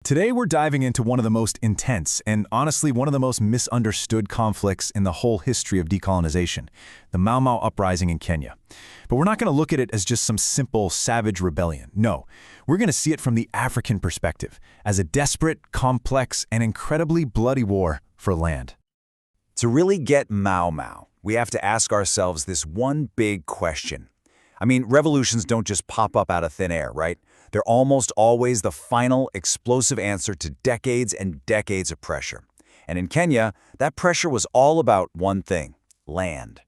Today we're diving into one of the most intense and honestly one of the most misunderstood conflicts in the whole history of decolonization, the Mau Mau Uprising in Kenya. But we're not going to look at it as just some simple, savage rebellion. No, we're going to see it from the African perspective, as a desperate, complex, and incredibly bloody war for land. To really get Mau Mau, we have to ask ourselves this one big question. I mean, revolutions don't just pop up out of thin air, right? They're almost always the final, explosive answer to decades and decades of pressure. And in Kenya, that pressure was all about one thing: land.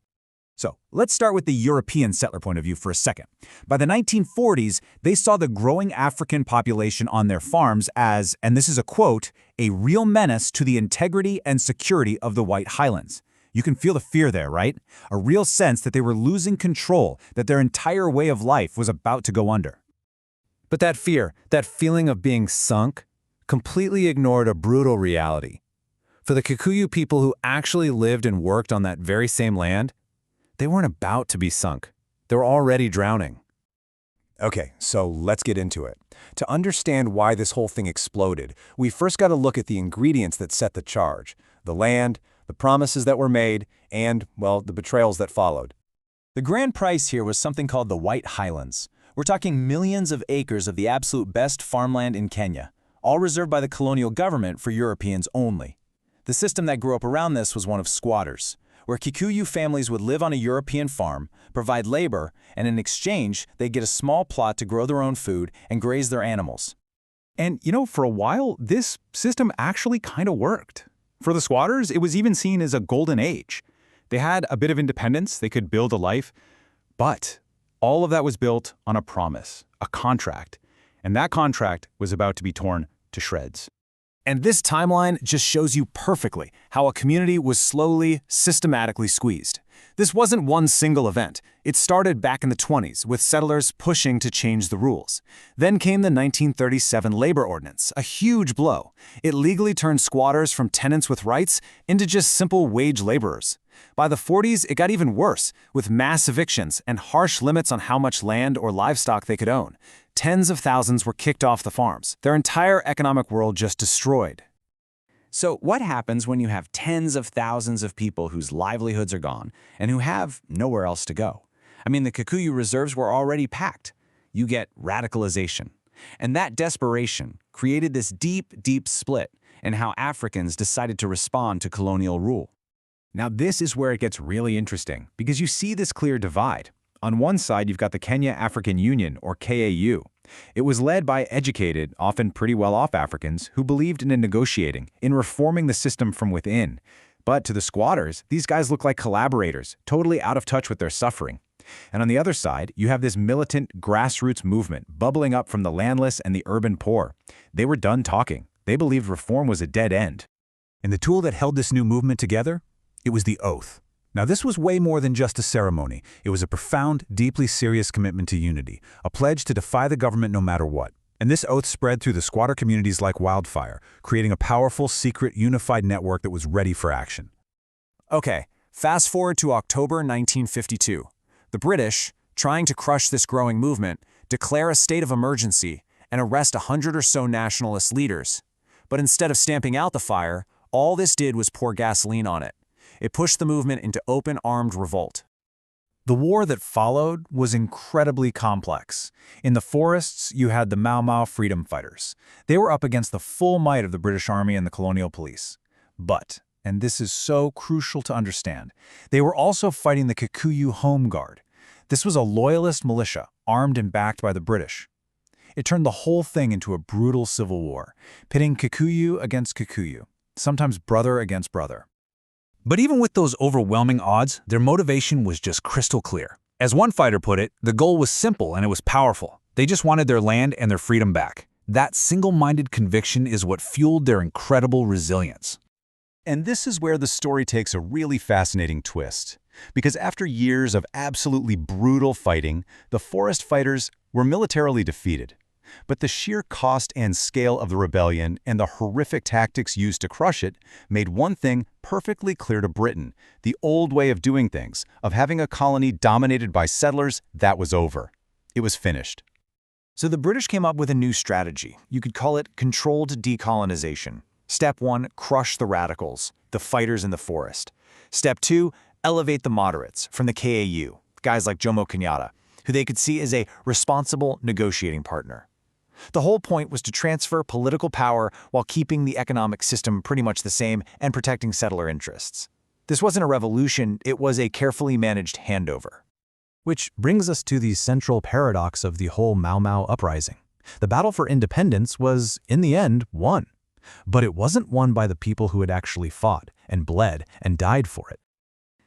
So let's start with the European settler point of view for a second. By the 1940s, they saw the growing African population on their farms as, and this is a quote, a real menace to the integrity and security of the White Highlands. You can feel the fear there, right? A real sense that they were losing control, that their entire way of life was about to go under. But that fear, that feeling of being sunk, completely ignored a brutal reality. For the Kikuyu people who actually lived and worked on that very same land, they weren't about to be sunk. They were already drowning. Okay, so let's get into it. To understand why this whole thing exploded, we first got to look at the ingredients that set the charge: the land, the promises that were made, and, well, the betrayals that followed. The grand price here was something called the White Highlands. We're talking millions of acres of the absolute best farmland in Kenya, all reserved by the colonial government for Europeans only. The system that grew up around this was one of squatters, where Kikuyu families would live on a European farm, provide labor, and in exchange, they'd get a small plot to grow their own food and graze their animals. And, for a while, this system actually kind of worked. For the squatters, it was even seen as a golden age. They had a bit of independence, they could build a life, but all of that was built on a promise, a contract, and that contract was about to be torn to shreds. And this timeline just shows you perfectly how a community was slowly, systematically squeezed. This wasn't one single event. It started back in the 1920s with settlers pushing to change the rules. Then came the 1937 labor ordinance, a huge blow. It legally turned squatters from tenants with rights into just simple wage laborers. By the 1940s, it got even worse, with mass evictions and harsh limits on how much land or livestock they could own. Tens of thousands were kicked off the farms, their entire economic world just destroyed. So what happens when you have tens of thousands of people whose livelihoods are gone and who have nowhere else to go? I mean, the Kikuyu reserves were already packed. You get radicalization. And that desperation created this deep, deep split in how Africans decided to respond to colonial rule. Now this is where it gets really interesting, because you see this clear divide. On one side, you've got the Kenya African Union, or KAU. It was led by educated, often pretty well-off Africans who believed in negotiating, in reforming the system from within. But to the squatters, these guys look like collaborators, totally out of touch with their suffering. And on the other side, you have this militant grassroots movement bubbling up from the landless and the urban poor. They were done talking. They believed reform was a dead end. And the tool that held this new movement together? It was the oath. Now, this was way more than just a ceremony. It was a profound, deeply serious commitment to unity, a pledge to defy the government no matter what. And this oath spread through the squatter communities like wildfire, creating a powerful, secret, unified network that was ready for action. Okay, fast forward to October 1952. The British, trying to crush this growing movement, declare a state of emergency and arrest 100 or so nationalist leaders. But instead of stamping out the fire, all this did was pour gasoline on it. It pushed the movement into open armed revolt. The war that followed was incredibly complex. In the forests, you had the Mau Mau freedom fighters. They were up against the full might of the British Army and the colonial police. But, and this is so crucial to understand, they were also fighting the Kikuyu Home Guard. This was a loyalist militia, armed and backed by the British. It turned the whole thing into a brutal civil war, pitting Kikuyu against Kikuyu, sometimes brother against brother. But even with those overwhelming odds, their motivation was just crystal clear. As one fighter put it, the goal was simple and it was powerful. They just wanted their land and their freedom back. That single-minded conviction is what fueled their incredible resilience. And this is where the story takes a really fascinating twist. Because after years of absolutely brutal fighting, the forest fighters were militarily defeated. But the sheer cost and scale of the rebellion and the horrific tactics used to crush it made one thing perfectly clear to Britain: the old way of doing things, of having a colony dominated by settlers, that was over. It was finished. So the British came up with a new strategy. You could call it controlled decolonization. Step 1, crush the radicals, the fighters in the forest. Step 2, elevate the moderates from the KAU, guys like Jomo Kenyatta, who they could see as a responsible negotiating partner. The whole point was to transfer political power while keeping the economic system pretty much the same and protecting settler interests. This wasn't a revolution, it was a carefully managed handover. Which brings us to the central paradox of the whole Mau Mau Uprising. The battle for independence was, in the end, won. But it wasn't won by the people who had actually fought and bled and died for it.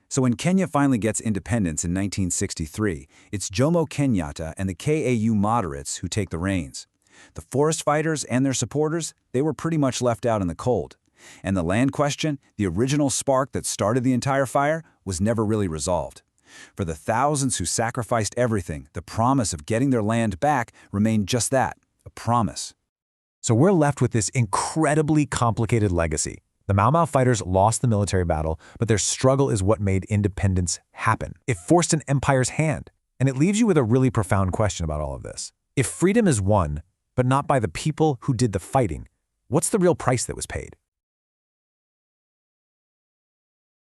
So when Kenya finally gets independence in 1963, it's Jomo Kenyatta and the KAU moderates who take the reins. The forest fighters and their supporters, they were pretty much left out in the cold. And the land question, the original spark that started the entire fire, was never really resolved. For the thousands who sacrificed everything, the promise of getting their land back remained just that, a promise. So we're left with this incredibly complicated legacy. The Mau Mau fighters lost the military battle, but their struggle is what made independence happen. It forced an empire's hand. And it leaves you with a really profound question about all of this. If freedom is won, but not by the people who did the fighting, what's the real price that was paid?